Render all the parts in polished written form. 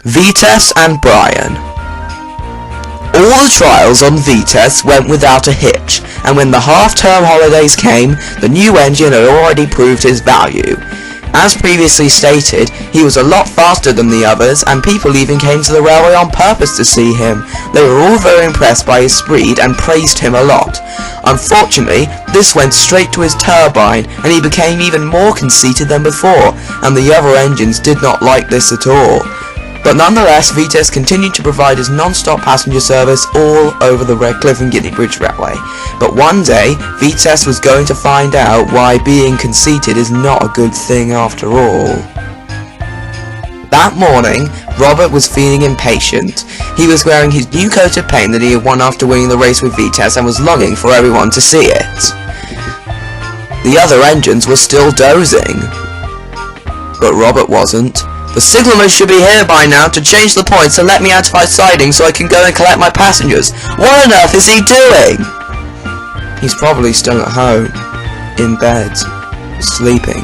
Vitesse and Brain. All the trials on Vitesse went without a hitch, and when the half-term holidays came, the new engine had already proved his value. As previously stated, he was a lot faster than the others, and people even came to the railway on purpose to see him. They were all very impressed by his speed and praised him a lot. Unfortunately, this went straight to his turbine, and he became even more conceited than before, and the other engines did not like this at all. But nonetheless, Vitesse continued to provide his non-stop passenger service all over the Redcliff and Guinea Bridge Railway. But one day, Vitesse was going to find out why being conceited is not a good thing after all. That morning, Robert was feeling impatient. He was wearing his new coat of paint that he had won after winning the race with Vitesse and was longing for everyone to see it. The other engines were still dozing, but Robert wasn't. The signalman should be here by now to change the points and let me out of my siding so I can go and collect my passengers. What on earth is he doing? He's probably still at home, in bed, sleeping.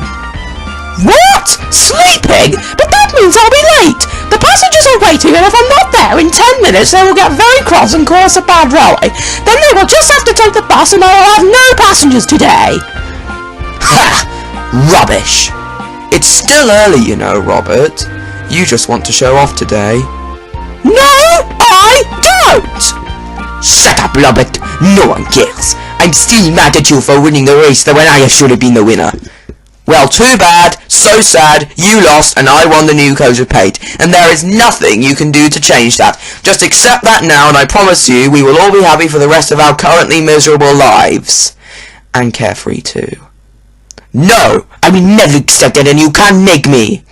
What? Sleeping? But that means I'll be late! The passengers are waiting, and if I'm not there in 10 minutes they will get very cross and call us a bad railway. Then they will just have to take the bus and I will have no passengers today. Ha! Rubbish! It's still early, you know, Robert. You just want to show off today. No, I don't! Shut up, Robert. No one cares. I'm still mad at you for winning the race when I should have been the winner. Well, too bad, so sad, you lost and I won the new coat of paint, and there is nothing you can do to change that. Just accept that now and I promise you we will all be happy for the rest of our currently miserable lives. And carefree too. No, I will never accept it and you can't make me.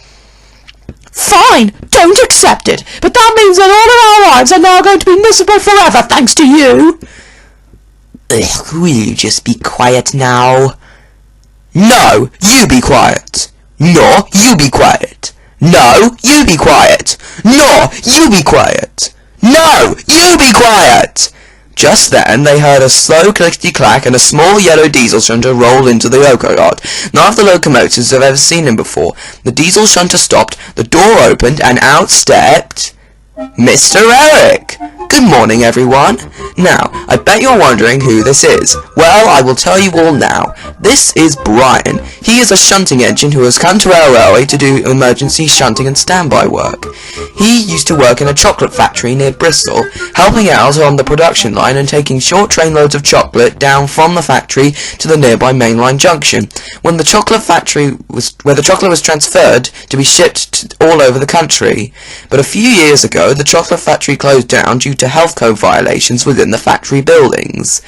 Fine, don't accept it, but that means that all of our lives are now going to be miserable forever thanks to you. Ugh, will you just be quiet now? No, you be quiet. No, you be quiet. No, you be quiet. No, you be quiet. No, you be quiet. Just then, they heard a slow clickety-clack and a small yellow diesel shunter roll into the loco yard. None of the locomotives have ever seen him before. The diesel shunter stopped, the door opened, and out stepped Mr. Eric! Good morning, everyone. Now, I bet you're wondering who this is. Well, I will tell you all now. This is Brian. He is a shunting engine who has come to our railway to do emergency shunting and standby work. He used to work in a chocolate factory near Bristol, helping out on the production line and taking short train loads of chocolate down from the factory to the nearby mainline junction, where the chocolate was transferred to be shipped all over the country. But a few years ago, the chocolate factory closed down due to health code violations within the factory buildings.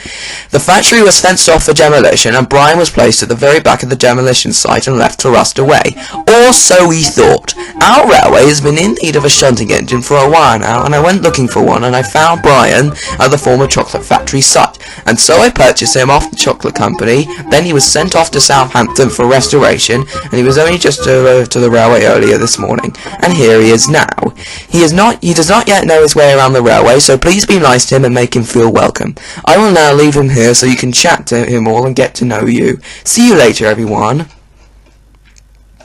The factory was fenced off for demolition, and Brian was placed at the very back of the demolition site and left to rust away. Or so we thought. Our railway has been in need of a shunting engine for a while now, and I went looking for one, and I found Brian at the former chocolate factory site, and so I purchased him off the chocolate company. Then he was sent off to Southampton for restoration, and he was only just arrived to the railway earlier this morning, and here he is now. He does not yet know his way around the railway, so please be nice to him and make him feel welcome. I will now leave him here so you can chat to him all and get to know you. See you later, everyone.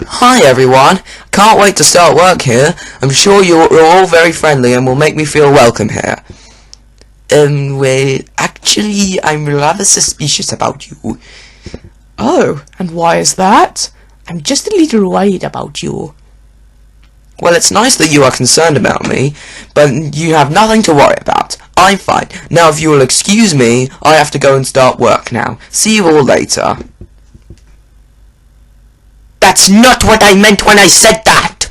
Hi, everyone. Can't wait to start work here. I'm sure you're all very friendly and will make me feel welcome here. Well, actually, I'm rather suspicious about you. Oh, and why is that? I'm just a little worried about you. Well, it's nice that you are concerned about me, but you have nothing to worry about. I'm fine. Now, if you will excuse me, I have to go and start work now. See you all later. That's not what I meant when I said that!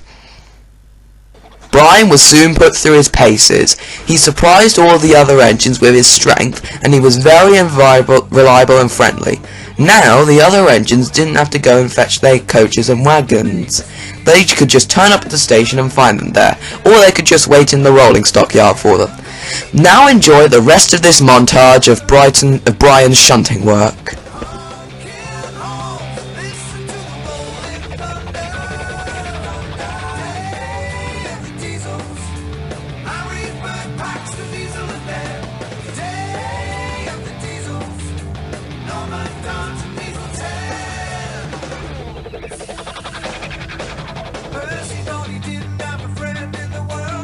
Brian was soon put through his paces. He surprised all the other engines with his strength, and he was very reliable and friendly. Now, the other engines didn't have to go and fetch their coaches and wagons. They could just turn up at the station and find them there, or they could just wait in the rolling stock yard for them. Now enjoy the rest of this montage of Brian's shunting work. First he thought he didn't have a friend in the world.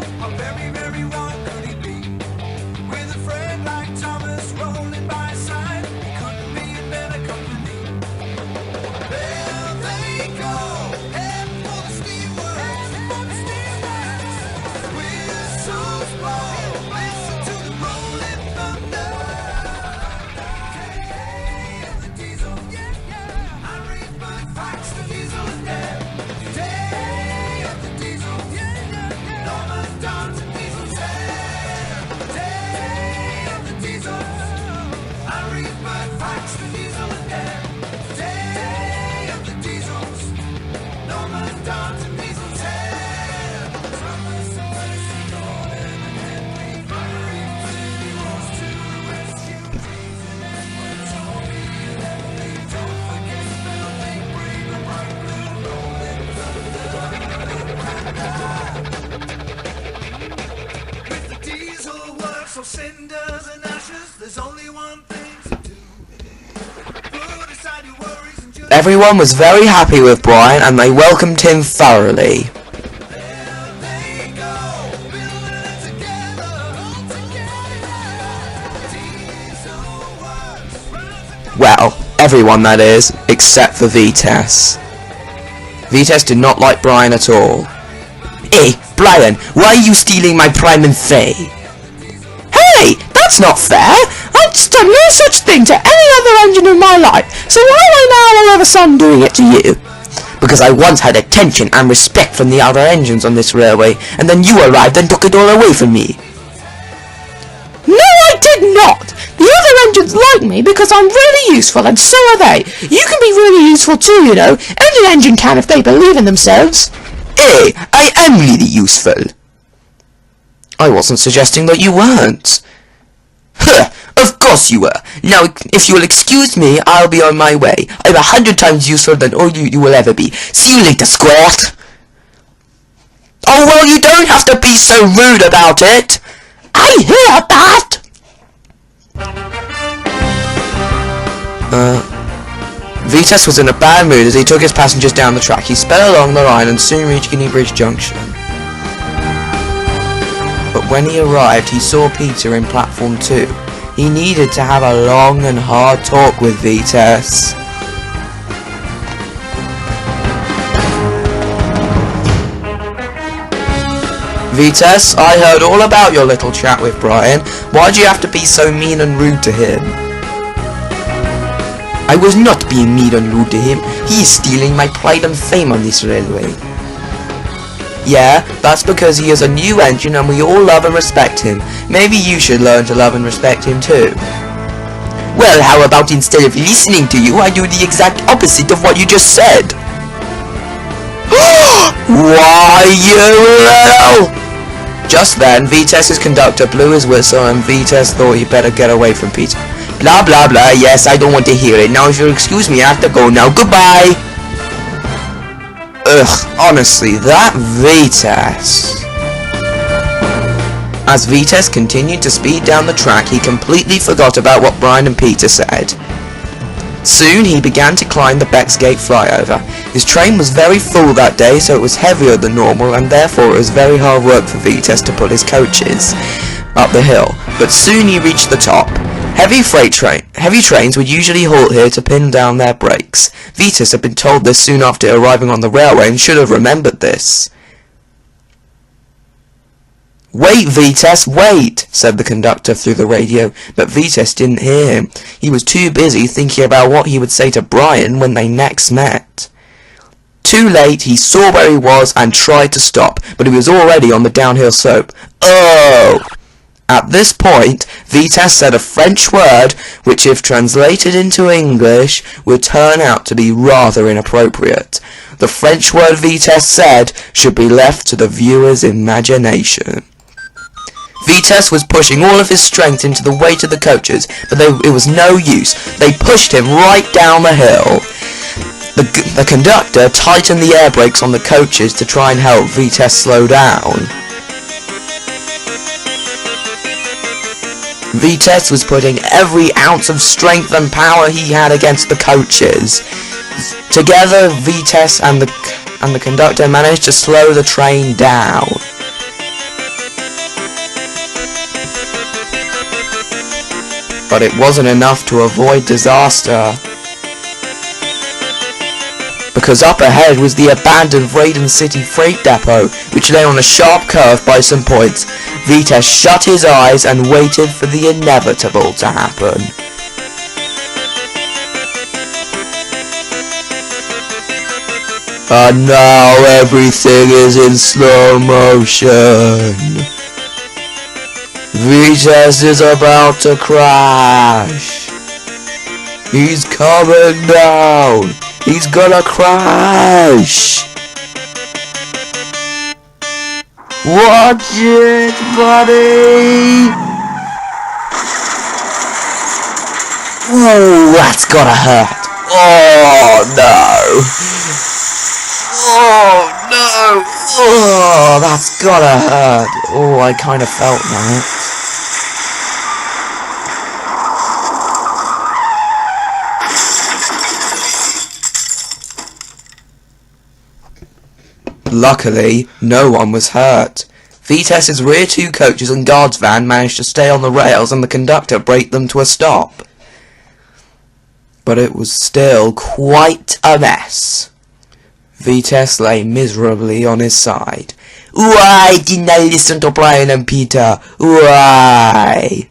those cinders and ashes, there's only one thing to do. Put aside your worries and just Everyone was very happy with Brian and they welcomed him thoroughly. there they go, building it together, all together. Teamwork, Well, everyone that is, except for Vitesse. Vitesse did not like Brian at all. Hey, Brian, why are you stealing my prime and fay? Hey, that's not fair. I've done no such thing to any other engine in my life, so why am I now all of a sudden doing it to you? Because I once had attention and respect from the other engines on this railway, and then you arrived and took it all away from me. No, I did not. The other engines like me because I'm really useful, and so are they. You can be really useful too, you know. Any engine can if they believe in themselves. Hey, I am really useful. I wasn't suggesting that you weren't. Huh, of course you were. Now, if you will excuse me, I'll be on my way. I'm 100 times useful than all you will ever be. See you later, squirt. Oh, well, you don't have to be so rude about it. I hear that. Vitesse was in a bad mood as he took his passengers down the track. He sped along the line and soon reached Guinea Bridge Junction. But when he arrived, he saw Peter in platform 2. He needed to have a long and hard talk with Vitesse. Vitesse, I heard all about your little chat with Brian. Why'd you have to be so mean and rude to him? I was not being mean and rude to him. He is stealing my pride and fame on this railway. Yeah, that's because he is a new engine and we all love and respect him. Maybe you should learn to love and respect him too. Well, how about instead of listening to you, I do the exact opposite of what you just said? Why, you little... Just then, Vitesse's conductor blew his whistle and Vitesse thought he'd better get away from Peter. Blah blah blah, yes, I don't want to hear it. Now if you'll excuse me, I have to go now. Goodbye! Ugh, honestly, that Vitesse. As Vitesse continued to speed down the track, he completely forgot about what Brian and Peter said. Soon he began to climb the Bexgate flyover. His train was very full that day, so it was heavier than normal, and therefore it was very hard work for Vitesse to pull his coaches up the hill. But soon he reached the top. Heavy trains would usually halt here to pin down their brakes. Vitesse had been told this soon after arriving on the railway and should have remembered this. Wait, Vitesse, wait, said the conductor through the radio, but Vitesse didn't hear him. He was too busy thinking about what he would say to Brian when they next met. Too late, he saw where he was and tried to stop, but he was already on the downhill slope. Oh! At this point, Vitesse said a French word, which if translated into English, would turn out to be rather inappropriate. The French word Vitesse said should be left to the viewer's imagination. Vitesse was pushing all of his strength into the weight of the coaches, but it was no use. They pushed him right down the hill. The conductor tightened the air brakes on the coaches to try and help Vitesse slow down. Vitesse was putting every ounce of strength and power he had against the coaches. Together, Vitesse and the conductor managed to slow the train down. But it wasn't enough to avoid disaster. Because up ahead was the abandoned Vraden City freight depot, which lay on a sharp curve by some points. Vitesse shut his eyes and waited for the inevitable to happen. And now everything is in slow motion. Vitesse is about to crash. He's coming down. He's gonna crash. Watch it, buddy. Oh, that's gotta hurt. Oh, no. Oh, no. Oh, that's gotta hurt. Oh, I kind of felt that. luckily, no one was hurt. Vitesse's rear two coaches and guards van managed to stay on the rails and the conductor braked them to a stop. But it was still quite a mess. Vitesse lay miserably on his side. Why didn't I listen to Brian and Peter? Why?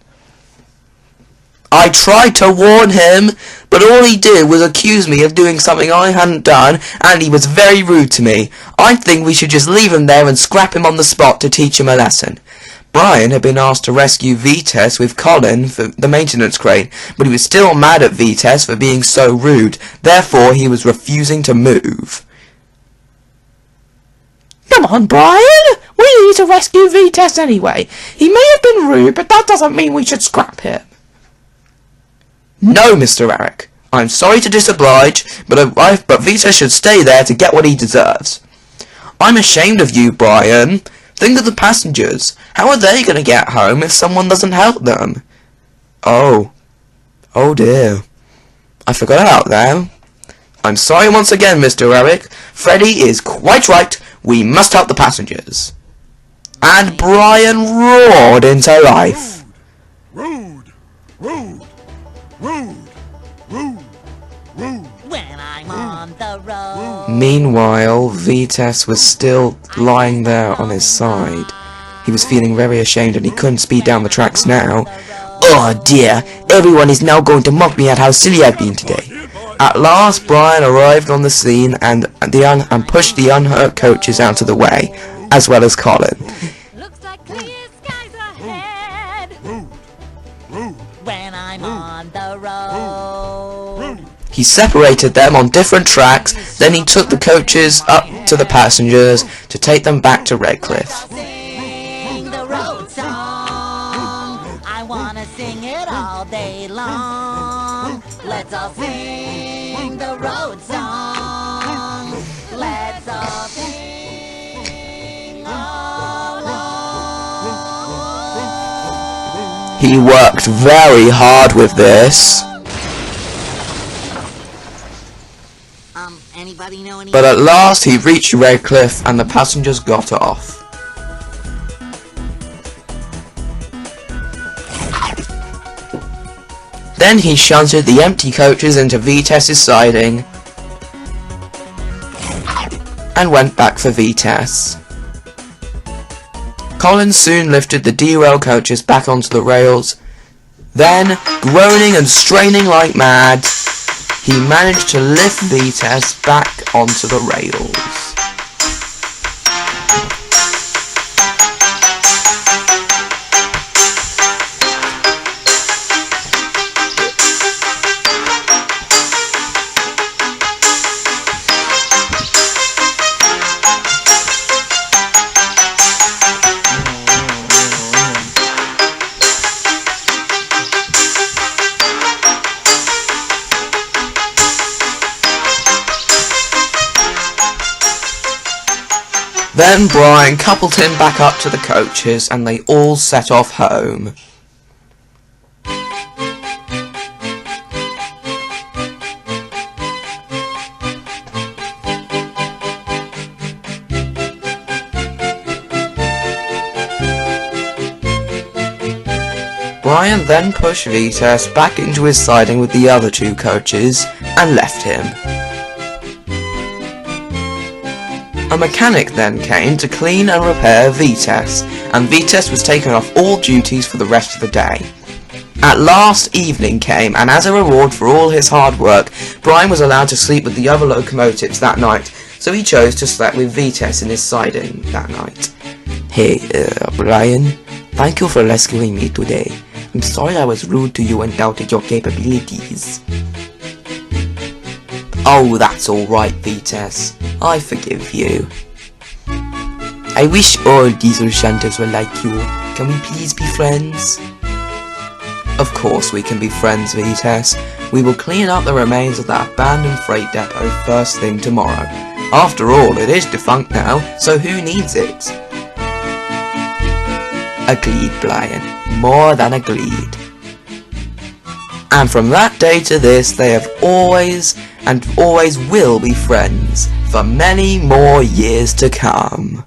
I tried to warn him, but all he did was accuse me of doing something I hadn't done, and he was very rude to me. I think we should just leave him there and scrap him on the spot to teach him a lesson. Brian had been asked to rescue Vitesse with Colin for the maintenance crane, but he was still mad at Vitesse for being so rude. Therefore, he was refusing to move. Come on, Brian! We need to rescue Vitesse anyway. He may have been rude, but that doesn't mean we should scrap him. No, Mr. Eric. I'm sorry to disoblige, but Vitesse should stay there to get what he deserves. I'm ashamed of you, Brian. Think of the passengers. How are they going to get home if someone doesn't help them? Oh dear. I forgot about that. I'm sorry once again, Mr. Eric. Freddy is quite right. We must help the passengers. And Brian roared into life. Rude! Rude! Rude! Rude! Rude! When I'm on the road. Meanwhile, Vitesse was still lying there on his side. He was feeling very ashamed and he couldn't speed down the tracks now. Oh dear, everyone is now going to mock me at how silly I've been today. At last, Brian arrived on the scene and pushed the unhurt coaches out of the way, as well as Colin. Looks like clear skies ahead. When I'm on the road. He separated them on different tracks, then he took the coaches up to the passengers to take them back to Redcliff. Sing the road song. I wanna sing it all day long. Let's all sing the road song. Let's all sing along. He worked very hard with this, Anybody know any? but at last he reached Redcliff and the passengers got off. Then he shunted the empty coaches into Vitesse's siding and went back for Vitesse. Colin soon lifted the derailed coaches back onto the rails. Then, groaning and straining like mad, he managed to lift Vitesse back onto the rails. Then Brian coupled him back up to the coaches and they all set off home. Brian then pushed Vitesse back into his siding with the other two coaches and left him. A mechanic then came to clean and repair Vitesse, and Vitesse was taken off all duties for the rest of the day. At last evening came, and as a reward for all his hard work, Brian was allowed to sleep with the other locomotives that night, so he chose to sleep with Vitesse in his siding that night. Hey, Brian, thank you for rescuing me today. I'm sorry I was rude to you and doubted your capabilities. Oh, that's alright, Vitesse. I forgive you. I wish all diesel shunters were like you. Can we please be friends? Of course we can be friends, Vitesse. We will clean up the remains of that abandoned freight depot first thing tomorrow. After all, it is defunct now, so who needs it? Agreed, Brian. More than agreed. And from that day to this, they have always and always will be friends. for many more years to come.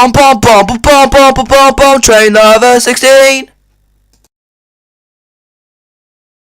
Bum bum bum bum bum bum bum bum bum, train number 16.